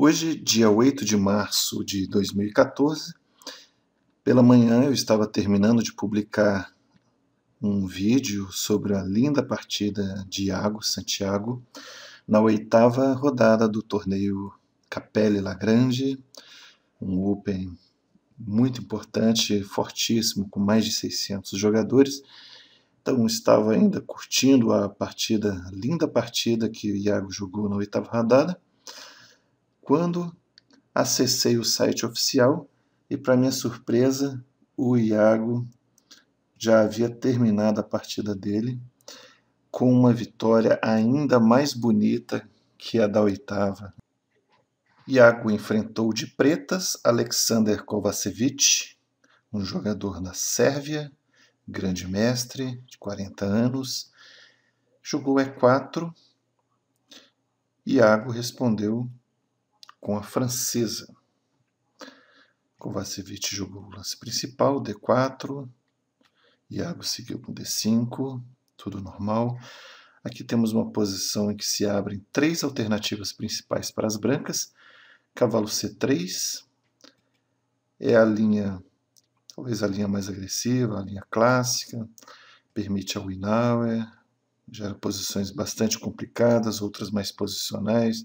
Hoje, dia 8 de março de 2014, pela manhã eu estava terminando de publicar um vídeo sobre a linda partida de Iago Santiago na 8ª rodada do torneio Capelle-Lagrange, um Open muito importante, fortíssimo, com mais de 600 jogadores. Então estava ainda curtindo a linda partida que o Iago jogou na 8ª rodada, quando acessei o site oficial e, para minha surpresa, o Iago já havia terminado a partida dele com uma vitória ainda mais bonita que a da 8ª. Iago enfrentou de pretas Alexander Kovacevic, um jogador da Sérvia, grande mestre, de 40 anos. Jogou E4. Iago respondeu com a francesa. Kovacevic jogou o lance principal, D4. Iago seguiu com D5, tudo normal. Aqui temos uma posição em que se abrem 3 alternativas principais para as brancas. Cavalo C3 é a linha, talvez a linha mais agressiva, a linha clássica, permite a Winauer, gera posições bastante complicadas, outras mais posicionais.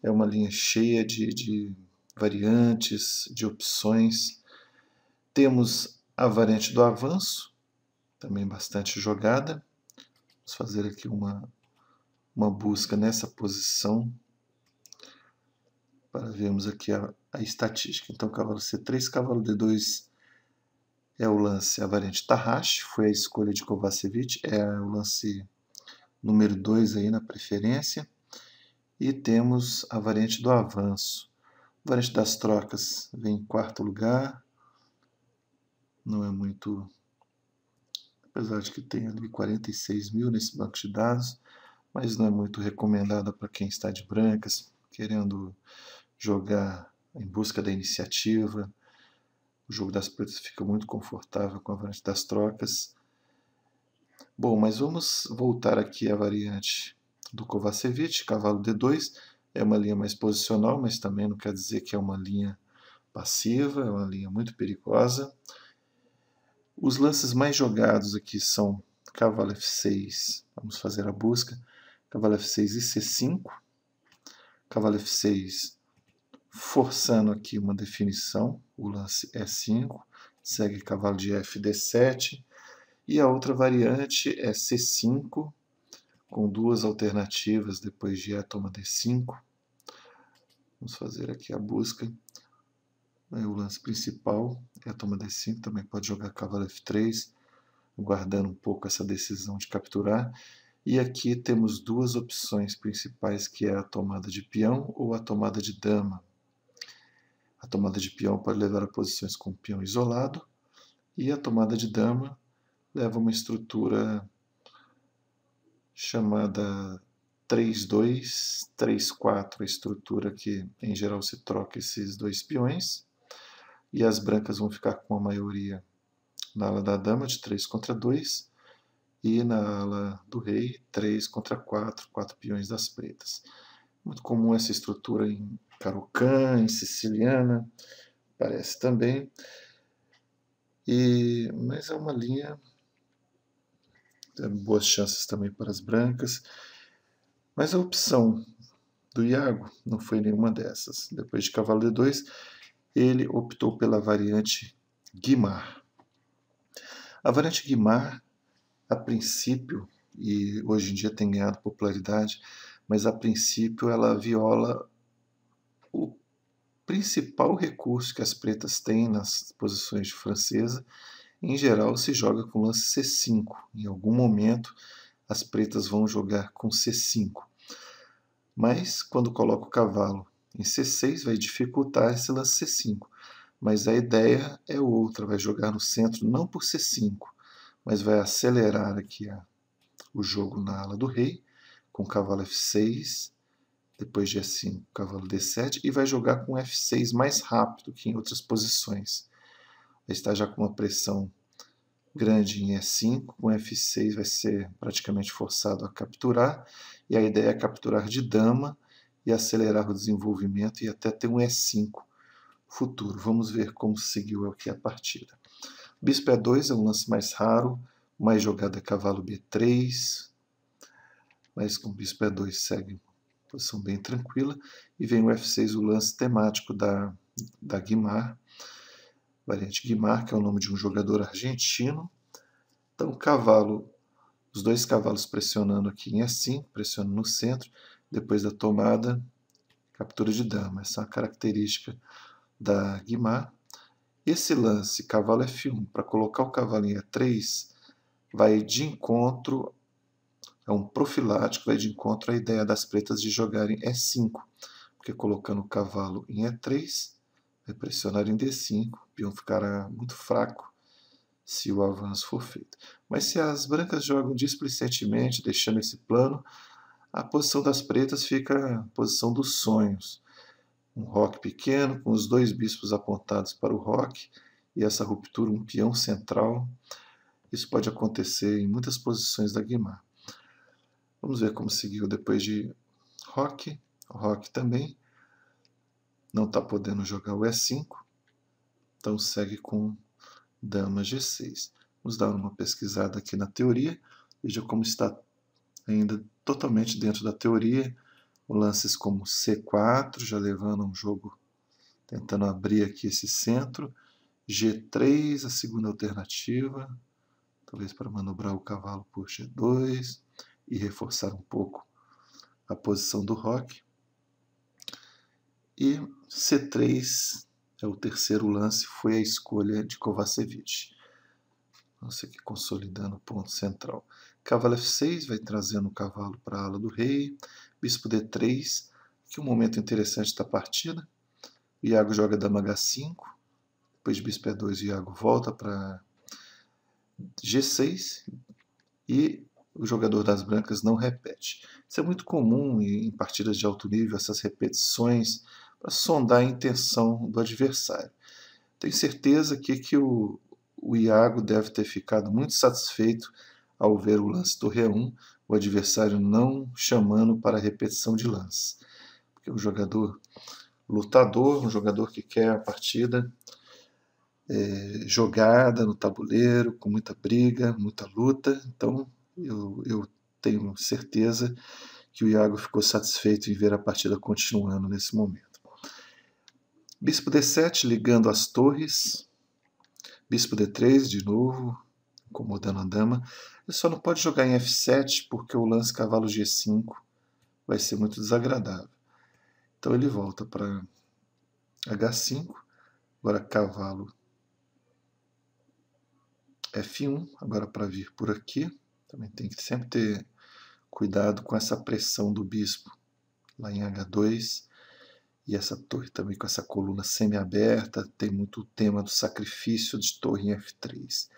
É uma linha cheia de variantes, de opções. Temos a variante do avanço, também bastante jogada. Vamos fazer aqui uma busca nessa posição para vermos aqui a estatística. Então, cavalo C3, cavalo D2 é o lance, a variante Tarrasch, foi a escolha de Kovacevic, é o lance número 2 aí na preferência. E temos a variante do avanço. A variante das trocas vem em 4º lugar. Não é muito, apesar de que tem ali 46 mil nesse banco de dados, mas não é muito recomendada para quem está de brancas, querendo jogar em busca da iniciativa. O jogo das pretas fica muito confortável com a variante das trocas. Bom, mas vamos voltar aqui à variante do Kovacevic, cavalo D2. É uma linha mais posicional, mas também não quer dizer que é uma linha passiva, é uma linha muito perigosa. Os lances mais jogados aqui são cavalo F6, vamos fazer a busca, cavalo F6 e C5, cavalo F6 forçando aqui uma definição, o lance E5, segue cavalo de F, D7, e a outra variante é C5, com 2 alternativas depois de E toma D5. Vamos fazer aqui a busca. O lance principal é a toma D5, também pode jogar cavalo F3, guardando um pouco essa decisão de capturar. E aqui temos 2 opções principais, que é a tomada de peão ou a tomada de dama. A tomada de peão pode levar a posições com o peão isolado, e a tomada de dama leva a uma estrutura chamada 3-2, 3-4, a estrutura que em geral se troca esses 2 peões, e as brancas vão ficar com a maioria na ala da dama de 3 contra 2, e na ala do rei 3 contra 4, 4 peões das pretas. Muito comum essa estrutura em Caro-Kann, em Siciliana, parece também. Mas é uma linha, tem boas chances também para as brancas. Mas a opção do Iago não foi nenhuma dessas. Depois de cavalo D2, ele optou pela variante Guimard. A variante Guimard, a princípio, e hoje em dia tem ganhado popularidade, mas a princípio ela viola o principal recurso que as pretas têm nas posições de francesa. Em geral, se joga com lance C5. Em algum momento, as pretas vão jogar com C5. Mas, quando coloca o cavalo em C6, vai dificultar esse lance C5. Mas a ideia é outra, vai jogar no centro não por C5, mas vai acelerar aqui o jogo na ala do rei, com cavalo F6, depois de E5, cavalo D7, e vai jogar com F6 mais rápido que em outras posições. Vai estar já com uma pressão grande em E5, com F6 vai ser praticamente forçado a capturar, e a ideia é capturar de dama e acelerar o desenvolvimento e até ter um E5 futuro. Vamos ver como seguiu aqui a partida. Bispo E2 é um lance mais raro, mais jogada é cavalo B3, mas com bispo E2 segue posição bem tranquila, e vem o F6, o lance temático da Guimard, variante Guimard, que é o nome de um jogador argentino. Então, os dois cavalos pressionando aqui em E5, pressionando no centro, depois da tomada, captura de dama. Essa é uma característica da Guimard. Esse lance, cavalo F1, para colocar o cavalo em E3, vai de encontro, é um profilático, vai de encontro à ideia das pretas de jogarem E5, porque colocando o cavalo em E3, vai pressionar em D5, o peão ficará muito fraco se o avanço for feito. Mas se as brancas jogam displicentemente, deixando esse plano, a posição das pretas fica a posição dos sonhos. Um roque pequeno, com os dois bispos apontados para o roque, e essa ruptura, um peão central. Isso pode acontecer em muitas posições da Guimard. Vamos ver como seguiu depois de roque. O roque também não está podendo jogar o E5, então segue com dama G6. Vamos dar uma pesquisada aqui na teoria. Veja como está ainda totalmente dentro da teoria. Lances como C4, já levando um jogo, tentando abrir aqui esse centro. G3, a segunda alternativa, talvez para manobrar o cavalo por G2 e reforçar um pouco a posição do roque. E C3 é o terceiro lance, foi a escolha de Kovacevic. Vamos aqui consolidando o ponto central. Cavalo F6 vai trazendo o cavalo para a ala do rei. Bispo D3, aqui um momento interessante da partida. O Iago joga dama H5. Depois de bispo E2, o Iago volta para G6. E o jogador das brancas não repete. Isso é muito comum em partidas de alto nível, essas repetições, para sondar a intenção do adversário. Tenho certeza que o Iago deve ter ficado muito satisfeito ao ver o lance do Ré1, o adversário não chamando para a repetição de lance. Porque é um jogador lutador, um jogador que quer a partida jogada no tabuleiro, com muita briga, muita luta. Então eu tenho certeza que o Iago ficou satisfeito em ver a partida continuando nesse momento. Bispo D7 ligando as torres. Bispo D3 de novo, incomodando a dama. Ele só não pode jogar em F7 porque o lance cavalo G5 vai ser muito desagradável. Então ele volta para H5, agora cavalo F1, agora para vir por aqui. Também tem que sempre ter cuidado com essa pressão do bispo lá em H2. E essa torre também com essa coluna semi-aberta, tem muito o tema do sacrifício de torre em F3.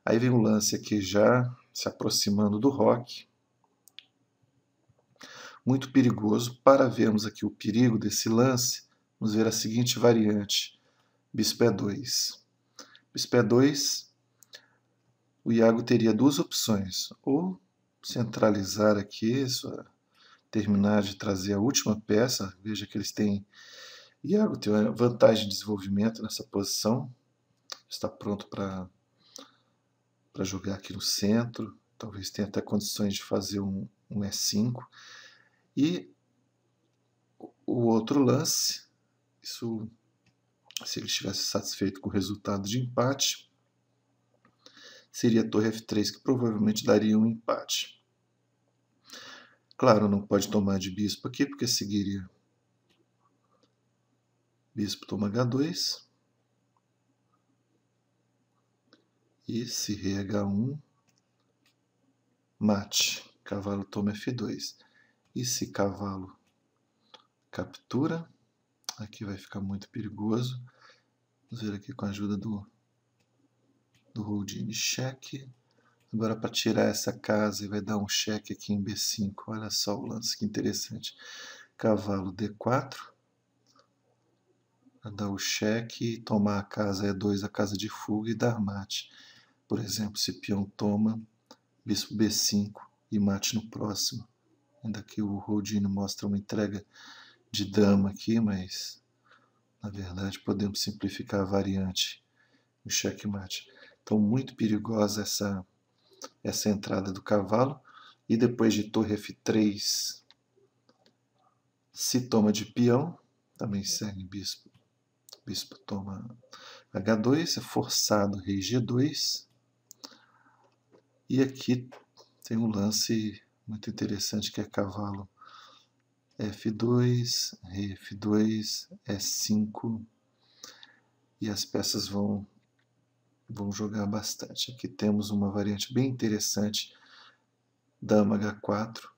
Aí vem o lance aqui já se aproximando do roque. Muito perigoso. Para vermos aqui o perigo desse lance, vamos ver a seguinte variante. Bispo E2. Bispo E2, o Iago teria duas opções. Ou centralizar aqui, terminar de trazer a última peça. Veja que eles têm... Iago tem uma vantagem de desenvolvimento nessa posição. Está pronto para jogar aqui no centro. Talvez tenha até condições de fazer um E5. E o outro lance, isso, se ele estivesse satisfeito com o resultado de empate, seria a torre F3, que provavelmente daria um empate. Claro, não pode tomar de bispo aqui, porque seguiria bispo toma H2. E se rei H1, mate, cavalo toma F2. E se cavalo captura, aqui vai ficar muito perigoso. Vamos ver aqui com a ajuda do Houdini, cheque. Agora para tirar essa casa, vai dar um cheque aqui em B5. Olha só o lance, que interessante. Cavalo D4. Para dar o cheque e tomar a casa E2, a casa de fuga, e dar mate. Por exemplo, se peão toma, bispo B5 e mate no próximo. Ainda que o Houdini mostra uma entrega de dama aqui, mas na verdade podemos simplificar a variante do checkmate. Então muito perigosa essa entrada do cavalo. E depois de torre F3 se toma de peão, também segue bispo. Bispo toma H2, é forçado rei G2. E aqui tem um lance muito interessante que é cavalo F2, rei F2, E5. E as peças vão jogar bastante. Aqui temos uma variante bem interessante, dama H4.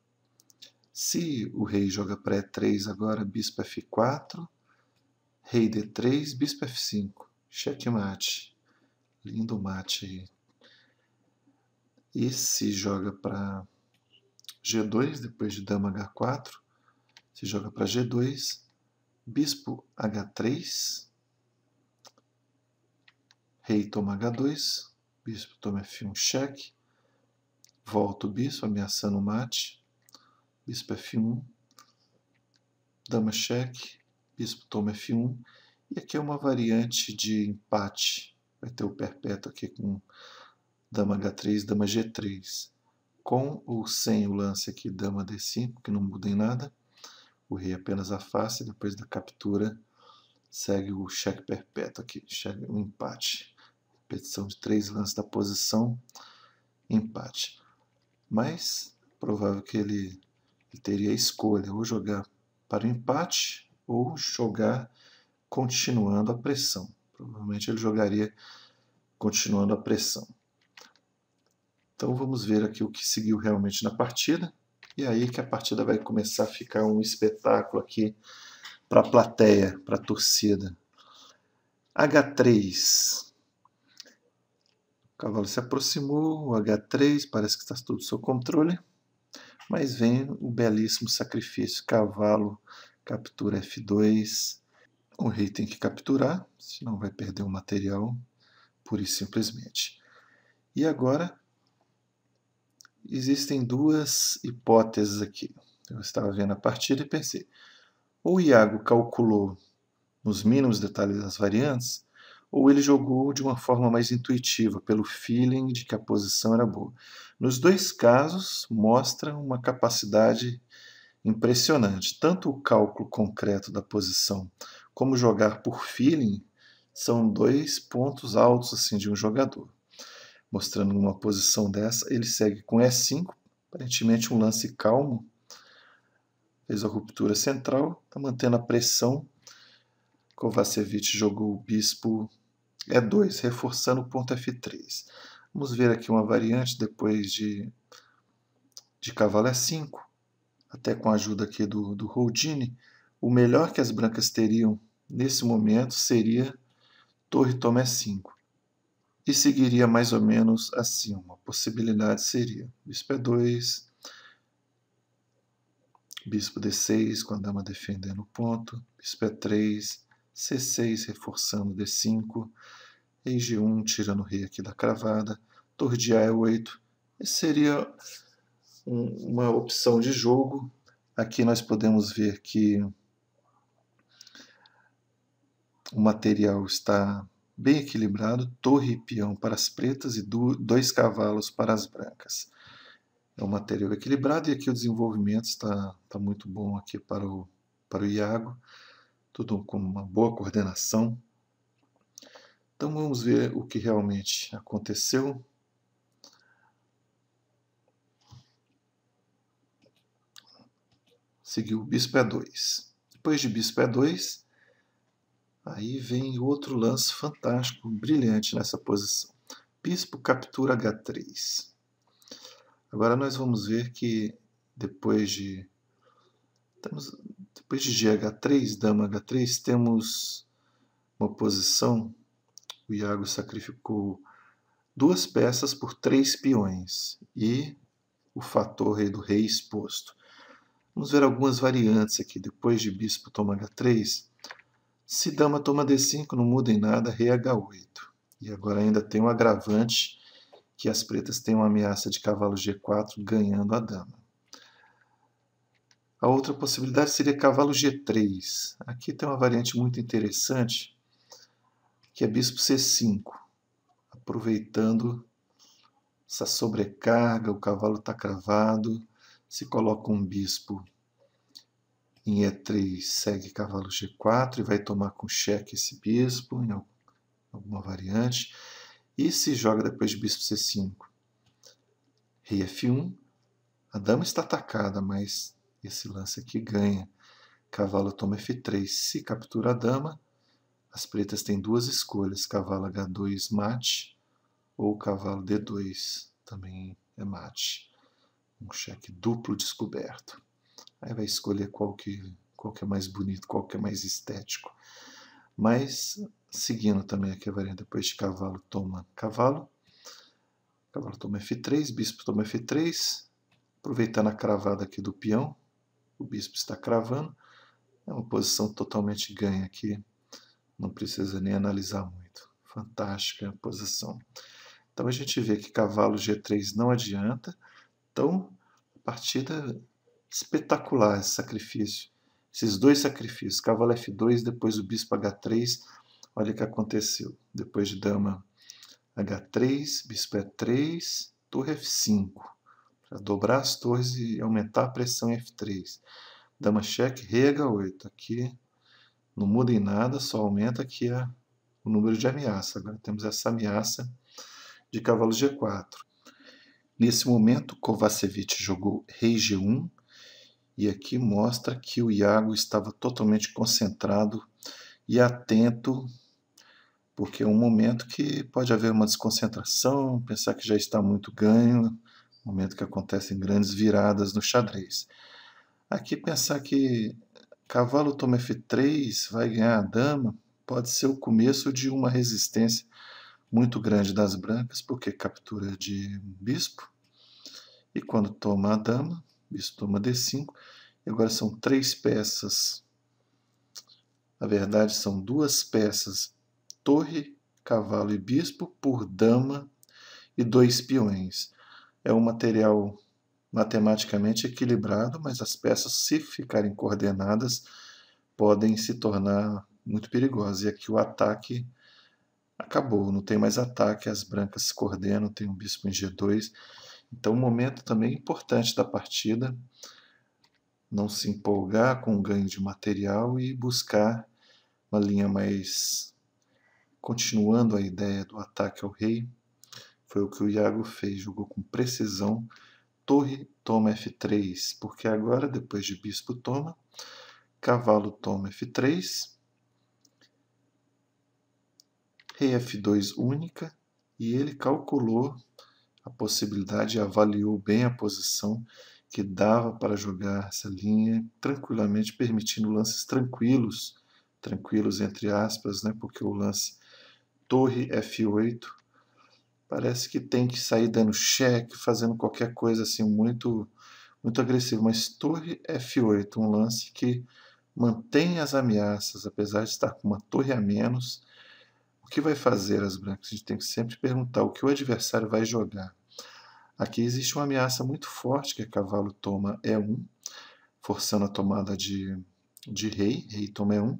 Se o rei joga para E3 agora, bispo F4, rei D3, bispo F5, checkmate, lindo mate aí. E se joga para G2, depois de dama H4, se joga para G2, bispo H3, rei toma H2, bispo toma F1, cheque, volta o bispo, ameaçando o mate, bispo F1, dama cheque, bispo toma F1, e aqui é uma variante de empate, vai ter o perpétuo aqui com dama H3, dama G3, com ou sem o lance aqui dama D5, que não muda em nada, o rei apenas afasta, e depois da captura segue o cheque perpétuo aqui, o empate, repetição de 3 lances da posição, empate. Mas provável que ele teria a escolha, ou jogar para o empate, ou jogar continuando a pressão. Provavelmente ele jogaria continuando a pressão. Então vamos ver aqui o que seguiu realmente na partida. E aí que a partida vai começar a ficar um espetáculo aqui para a plateia, para a torcida. H3. O cavalo se aproximou, o H3, parece que está tudo sob controle. Mas vem o belíssimo sacrifício. Cavalo captura F2. O rei tem que capturar, senão vai perder o material, pura e simplesmente. E agora, existem duas hipóteses aqui. Eu estava vendo a partida e pensei, ou o Iago calculou nos mínimos detalhes das variantes, ou ele jogou de uma forma mais intuitiva, pelo feeling de que a posição era boa. Nos dois casos, mostra uma capacidade impressionante. Tanto o cálculo concreto da posição como jogar por feeling são dois pontos altos assim, de um jogador. Mostrando uma posição dessa, ele segue com E5, aparentemente um lance calmo, fez a ruptura central, está mantendo a pressão. Kovacevic jogou o bispo E2, reforçando o ponto F3. Vamos ver aqui uma variante depois de cavalo E5, até com a ajuda aqui do Houdini. O melhor que as brancas teriam nesse momento seria torre toma E5. E seguiria mais ou menos assim. Uma possibilidade seria bispo E2, bispo D6 com a dama defendendo o ponto, bispo E3, C6 reforçando D5, rei G1 tirando o rei aqui da cravada, torre de A E8. Esse seria uma opção de jogo. Aqui nós podemos ver que o material está bem equilibrado, torre e peão para as pretas e 2 cavalos para as brancas. É um material equilibrado e aqui o desenvolvimento está muito bom aqui para o Iago, tudo com uma boa coordenação. Então vamos ver o que realmente aconteceu. Seguiu o bispo E2. Depois de bispo E2, aí vem outro lance fantástico, brilhante nessa posição. Bispo captura H3. Agora nós vamos ver que depois de GH3, dama H3, temos uma posição, o Iago sacrificou 2 peças por 3 peões e o fator do rei exposto. Vamos ver algumas variantes aqui. Depois de bispo toma H3, se dama toma D5, não muda em nada, rei H8. E agora ainda tem um agravante, que as pretas têm uma ameaça de cavalo G4 ganhando a dama. A outra possibilidade seria cavalo G3. Aqui tem uma variante muito interessante, que é bispo C5. Aproveitando essa sobrecarga, o cavalo está cravado, se coloca um bispo em E3, segue cavalo G4 e vai tomar com cheque esse bispo, em alguma variante. E se joga depois de bispo C5, rei F1, a dama está atacada, mas esse lance aqui ganha. Cavalo toma F3, se captura a dama, as pretas têm duas escolhas, cavalo H2 mate ou cavalo D2 também é mate. Um cheque duplo descoberto. Aí vai escolher qual que é mais bonito, qual que é mais estético. Mas, seguindo também aqui a variante, depois de cavalo toma cavalo toma F3, bispo toma F3, aproveitando a cravada aqui do peão, o bispo está cravando, é uma posição totalmente ganha aqui, não precisa nem analisar muito. Fantástica posição. Então a gente vê que cavalo G3 não adianta, então partida espetacular esse sacrifício. Esses dois sacrifícios, cavalo F2, depois o bispo H3, olha o que aconteceu. Depois de dama H3, bispo E3, torre F5, para dobrar as torres e aumentar a pressão em F3. Dama cheque, rei H8. Aqui não muda em nada, só aumenta aqui o número de ameaça. Agora temos essa ameaça de cavalo G4. Nesse momento, Kovacevic jogou rei G1, e aqui mostra que o Iago estava totalmente concentrado e atento, porque é um momento que pode haver uma desconcentração, pensar que já está muito ganho, momento que acontecem grandes viradas no xadrez. Aqui pensar que cavalo toma F3, vai ganhar a dama, pode ser o começo de uma resistência muito grande das brancas, porque captura de bispo, e quando toma a dama, bispo toma D5, e agora são 3 peças, na verdade são 2 peças, torre, cavalo e bispo, por dama e 2 peões. É um material matematicamente equilibrado, mas as peças, se ficarem coordenadas, podem se tornar muito perigosas. E aqui o ataque acabou, não tem mais ataque, as brancas se coordenam, tem um bispo em G2. Então, um momento também importante da partida, não se empolgar com o ganho de material e buscar uma linha mais continuando a ideia do ataque ao rei. Foi o que o Iago fez, jogou com precisão. Torre toma F3, porque agora, depois de bispo toma, cavalo toma F3, rei F2 única, e ele calculou a possibilidade e avaliou bem a posição que dava para jogar essa linha tranquilamente, permitindo lances tranquilos entre aspas, né, porque o lance torre F8 parece que tem que sair dando cheque, fazendo qualquer coisa assim muito agressivo, mas torre F8, um lance que mantém as ameaças, apesar de estar com uma torre a menos. O que vai fazer as brancas? A gente tem que sempre perguntar o que o adversário vai jogar. Aqui existe uma ameaça muito forte, que é cavalo toma E1, forçando a tomada de rei toma E1,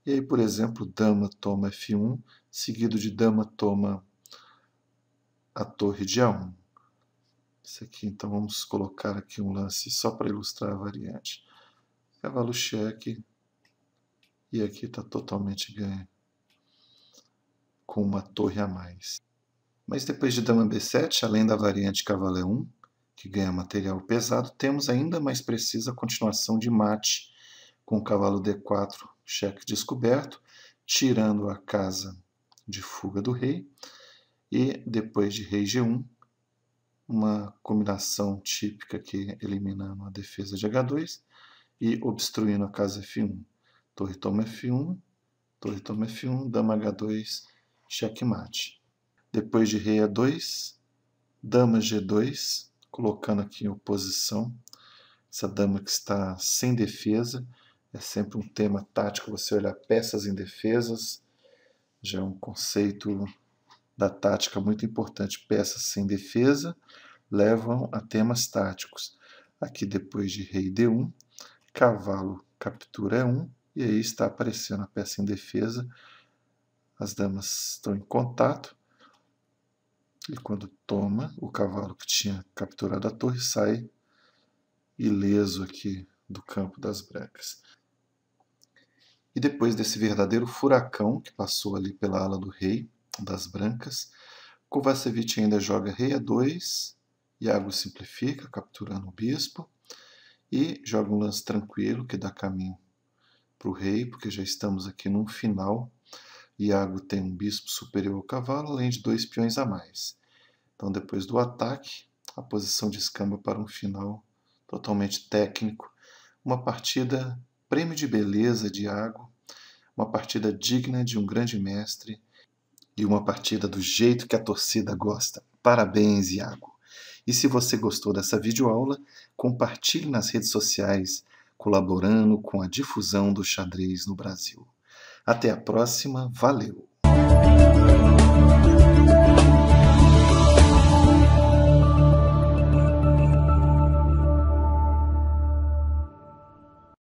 e aí, por exemplo, dama toma F1, seguido de dama toma a torre de A1. Isso aqui, então, vamos colocar aqui um lance só para ilustrar a variante. Cavalo cheque, e aqui está totalmente ganho, com uma torre a mais. Mas depois de dama B7, além da variante cavalo E1, que ganha material pesado, temos ainda mais precisa a continuação de mate, com o cavalo D4, cheque descoberto, tirando a casa de fuga do rei, e depois de rei G1, uma combinação típica aqui, eliminando a defesa de H2 e obstruindo a casa F1. Torre toma F1, torre toma F1, dama H2, checkmate. Depois de rei A2, dama G2, colocando aqui em oposição essa dama que está sem defesa. É sempre um tema tático você olhar peças indefesas, já é um conceito da tática muito importante. Peças sem defesa levam a temas táticos. Aqui depois de rei D1, cavalo captura E1, e aí está aparecendo a peça em defesa. As damas estão em contato, e quando toma, o cavalo que tinha capturado a torre sai ileso aqui do campo das brancas. E depois desse verdadeiro furacão que passou ali pela ala do rei, das brancas, Kovacevic ainda joga rei A2, Iago simplifica, capturando o bispo, e joga um lance tranquilo que dá caminho para o rei, porque já estamos aqui num final. Iago tem um bispo superior ao cavalo, além de 2 peões a mais. Então, depois do ataque, a posição descamba para um final totalmente técnico. Uma partida prêmio de beleza de Iago, uma partida digna de um grande mestre e uma partida do jeito que a torcida gosta. Parabéns, Iago! E se você gostou dessa videoaula, compartilhe nas redes sociais, colaborando com a difusão do xadrez no Brasil. Até a próxima, valeu!